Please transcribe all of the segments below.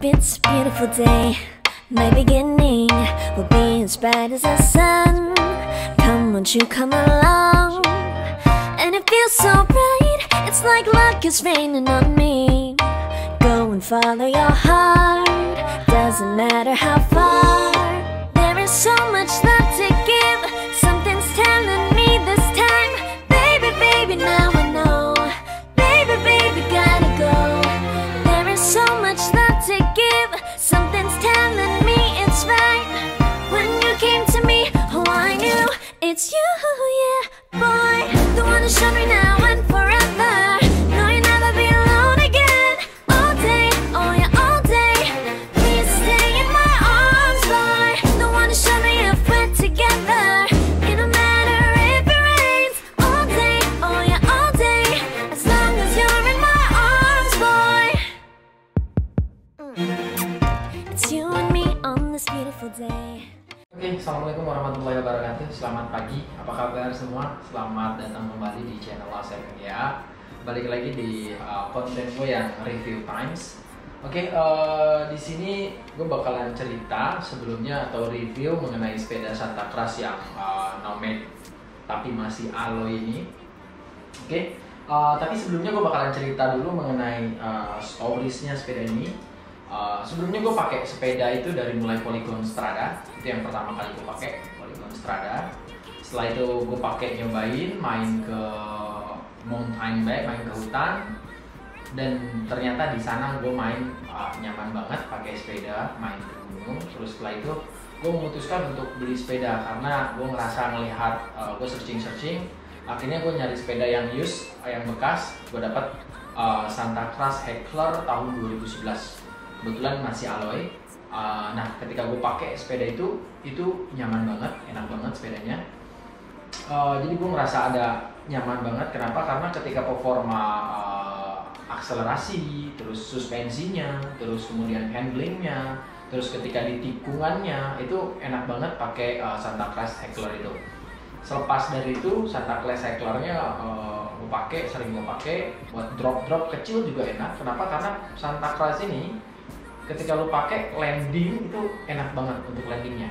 It's a beautiful day. My beginning will be as bright as the sun. Come, won't you come along? And it feels so bright, it's like luck is raining on me. Go and follow your heart, doesn't matter how far. There is so much love to give, something's telling me this time. Baby, baby, now I know. Baby, baby, gotta go. There is so much love to give, something's telling me it's right. When you came to me, oh I knew it's you, yeah, boy. The one to show me now and forever. No, you'll never be alone again. All day, oh yeah, all day. Please stay in my arms, boy. The one to show me if we're together. It don't matter if it rains. All day, oh yeah, all day. As long as you're in my arms, boy. It's you and me on this beautiful day. Oke, assalamualaikum warahmatullahi wabarakatuh. Selamat pagi, apa kabar semua? Selamat datang kembali di channel Asep ya. Balik lagi di konten gue yang review times. Oke, di sini gue bakalan cerita sebelumnya atau review mengenai sepeda Santa Cruz yang nomad tapi masih alloy ini. Oke, tapi sebelumnya gue bakalan cerita dulu mengenai storiesnya sepeda ini. Sebelumnya gue pakai sepeda itu dari mulai Polygon Strada, itu yang pertama kali gue pakai Polygon Strada. Setelah itu gue pakai nyobain main ke mountain bike, main ke hutan, dan ternyata di sana gue main nyaman banget pakai sepeda main ke gunung. Terus setelah itu gue memutuskan untuk beli sepeda karena gue ngerasa ngelihat gue searching, akhirnya gue nyari sepeda yang used, yang bekas. Gue dapat Santa Cruz Heckler tahun 2011. Kebetulan masih alloy. Nah, ketika gue pakai sepeda itu nyaman banget, enak banget sepedanya. Jadi gue merasa ada nyaman banget. Kenapa? Karena ketika performa akselerasi, terus suspensinya, terus kemudian handlingnya, terus ketika di tikungannya itu enak banget pakai Santa Cruz Heckler itu. Selepas dari itu Santa Cruz Hecklernya sering gue pakai buat drop kecil juga enak. Kenapa? Karena Santa Cruz ini ketika lu pakai landing itu enak banget untuk landingnya.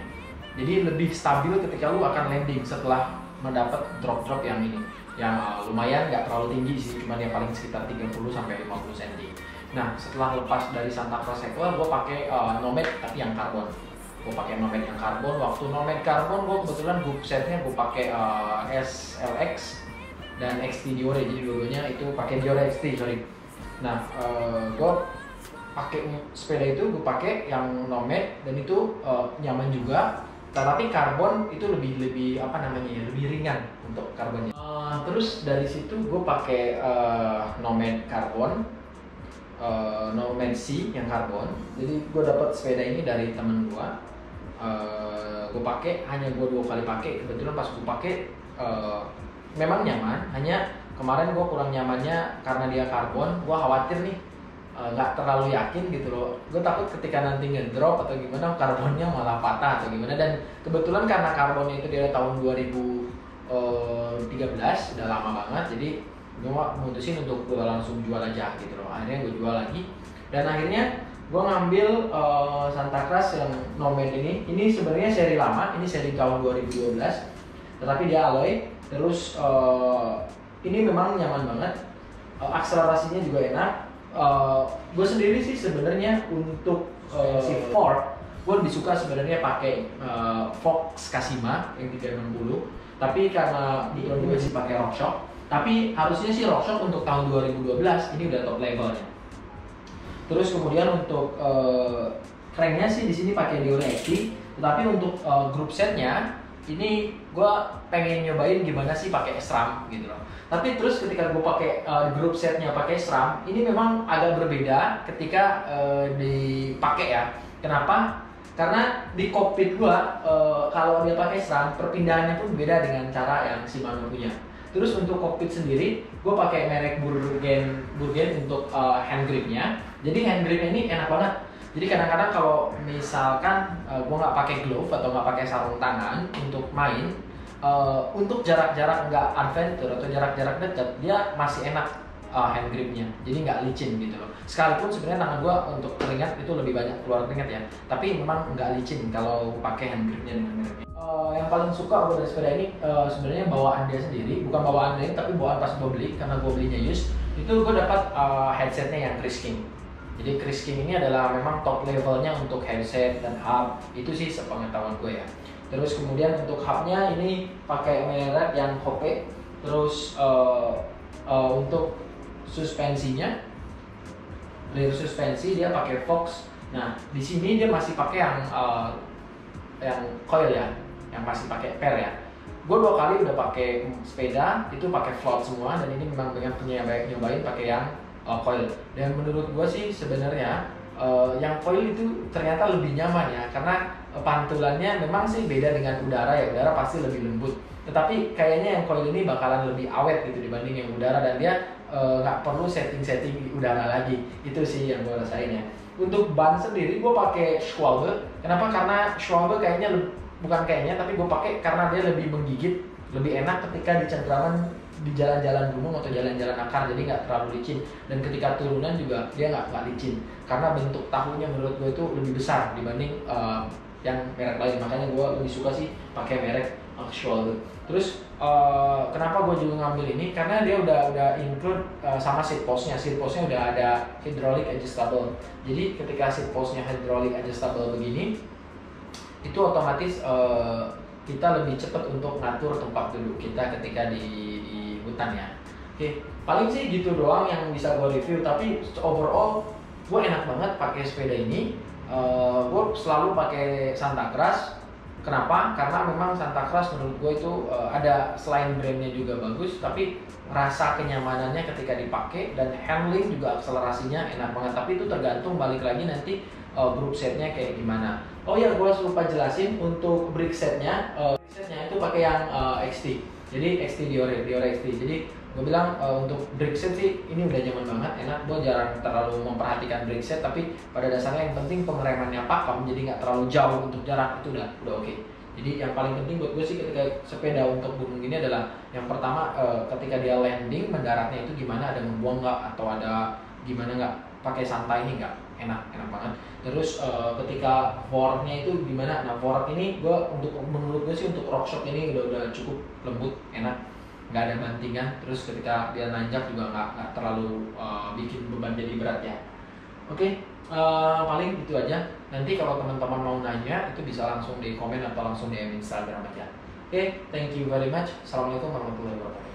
Jadi lebih stabil ketika lu akan landing setelah mendapat drop yang ini, yang lumayan nggak terlalu tinggi sih, cuman yang paling sekitar 30 sampai 50 cm. Nah, setelah lepas dari Santa Cruz Heckler, gue pakai Nomad tapi yang karbon. Gue pakai Nomad yang karbon. Waktu Nomad karbon, gue kebetulan group setnya gue pakai SLX dan XT Diore. Jadi dua-duanya itu pakai Diore XT, sorry. Nah, gue pakai sepeda itu gue pakai yang Nomad dan itu nyaman juga, tapi karbon itu lebih apa namanya ya, lebih ringan untuk karbonnya. Terus dari situ gue pakai Nomad karbon, Nomad C yang karbon. Jadi gue dapat sepeda ini dari temen gue. Gue pakai, hanya gue 2 kali pakai. Kebetulan pas gue pakai memang nyaman, hanya kemarin gue kurang nyamannya karena dia karbon. Gue khawatir nih nggak terlalu yakin gitu loh. Gue takut ketika nanti ngedrop atau gimana karbonnya malah patah atau gimana. Dan kebetulan karena karbonnya itu dari tahun 2013, udah lama banget. Jadi gue mutusin untuk gue langsung jual aja gitu loh. Akhirnya gue jual lagi. Dan akhirnya gue ngambil Santa Cruz yang Nomad ini. Ini sebenarnya seri lama, ini seri tahun 2012. Tetapi dia alloy. Terus ini memang nyaman banget. Akselerasinya juga enak. Gue sendiri sih sebenarnya untuk si Ford, gue lebih suka sebenarnya pakai Fox Casima yang 360. Tapi karena di gue sih pakai RockShox. Tapi harusnya sih RockShox untuk tahun 2012 ini udah top levelnya. Terus kemudian untuk cranknya sih di sini pakai Diore XT. Tetapi untuk group setnya ini gue pengen nyobain gimana sih pakai SRAM gitu loh. Tapi terus ketika gue pakai group setnya pakai SRAM, ini memang agak berbeda ketika dipakai ya. Kenapa? Karena di cockpit gue kalau dia pakai SRAM, perpindahannya pun beda dengan cara yang si Mano punya. Terus untuk cockpit sendiri, gue pakai merek Burgen untuk hand gripnya. Jadi hand gripnya ini enak banget. Jadi kadang-kadang kalau misalkan gue nggak pakai glove atau nggak pakai sarung tangan untuk main, untuk jarak-jarak nggak adventure atau jarak-jarak dekat, dia masih enak hand gripnya, jadi nggak licin gitu loh. Sekalipun sebenarnya tangan gue untuk keringat itu lebih banyak keluar keringat ya, tapi memang nggak licin kalau pakai hand gripnya dengan merek ini. Yang paling suka gue dari sepeda ini sebenarnya bawaan dia sendiri, bukan bawaan dia tapi bawaan pas gue beli, karena gue belinya used. Itu gue dapat headsetnya yang Chris King. Jadi Chris King ini adalah memang top levelnya untuk headset dan hub, itu sih sepengetahuan gue ya. Terus kemudian untuk hubnya ini pakai merek yang Hope. Terus untuk suspensinya, rear suspensi dia pakai Fox. Nah di sini dia masih pakai yang coil ya, yang masih pakai per ya. Gue 2 kali udah pakai sepeda itu pakai float semua, dan ini memang dengan nyobain pakai yang coil. Dan menurut gue sih sebenarnya yang coil itu ternyata lebih nyaman ya, karena pantulannya memang sih beda dengan udara ya, udara pasti lebih lembut. Tetapi kayaknya yang coil ini bakalan lebih awet gitu dibanding yang udara, dan dia nggak perlu setting udara lagi. Itu sih yang gue rasain ya. Untuk ban sendiri gue pakai Schwalbe. Kenapa? Karena Schwalbe tapi gue pakai karena dia lebih menggigit, lebih enak ketika di cengkraman di jalan-jalan gunung atau jalan-jalan akar, jadi nggak terlalu licin. Dan ketika turunan juga dia nggak licin, karena bentuk tahunya menurut gue itu lebih besar dibanding yang merek lain. Makanya gue lebih suka sih pakai merek Schwalbe. Terus kenapa gue juga ngambil ini? Karena dia udah include sama seat postnya. Seat postnya udah ada hydraulic adjustable. Jadi ketika seat postnya hydraulic adjustable begini, itu otomatis kita lebih cepat untuk ngatur tempat duduk kita ketika di hutan ya. Oke, paling sih gitu doang yang bisa gue review. Tapi overall gue enak banget pakai sepeda ini. Gue selalu pakai Santa Cruz. Kenapa? Karena memang Santa Cruz menurut gue itu ada, selain brandnya juga bagus, tapi rasa kenyamanannya ketika dipakai, dan handling juga akselerasinya enak banget. Tapi itu tergantung, balik lagi nanti group setnya kayak gimana. Oh ya, gue lupa jelasin untuk brake setnya. Brake setnya itu pakai yang XT. Jadi XT Diore XT. Jadi gue bilang untuk brake set sih ini udah nyaman banget, enak. Gue jarang terlalu memperhatikan brake set, tapi pada dasarnya yang penting pengeremannya pakem, jadi nggak terlalu jauh untuk jarak, itu udah oke. Jadi yang paling penting buat gue sih ketika sepeda untuk gunung gini adalah yang pertama ketika dia landing, mendaratnya itu gimana, ada ngebuang nggak atau ada gimana nggak, pakai santai ini nggak, enak banget. Terus ketika forknya itu gimana. Nah fork ini menurut gue sih untuk rockshop ini udah cukup lembut, enak, nggak ada bantingan. Terus ketika dia nanjak juga nggak terlalu bikin beban jadi berat ya. Oke, paling itu aja. Nanti kalau teman-teman mau nanya itu bisa langsung di komen atau langsung DM Instagram aja. Oke, thank you very much. Assalamualaikum warahmatullahi wabarakatuh.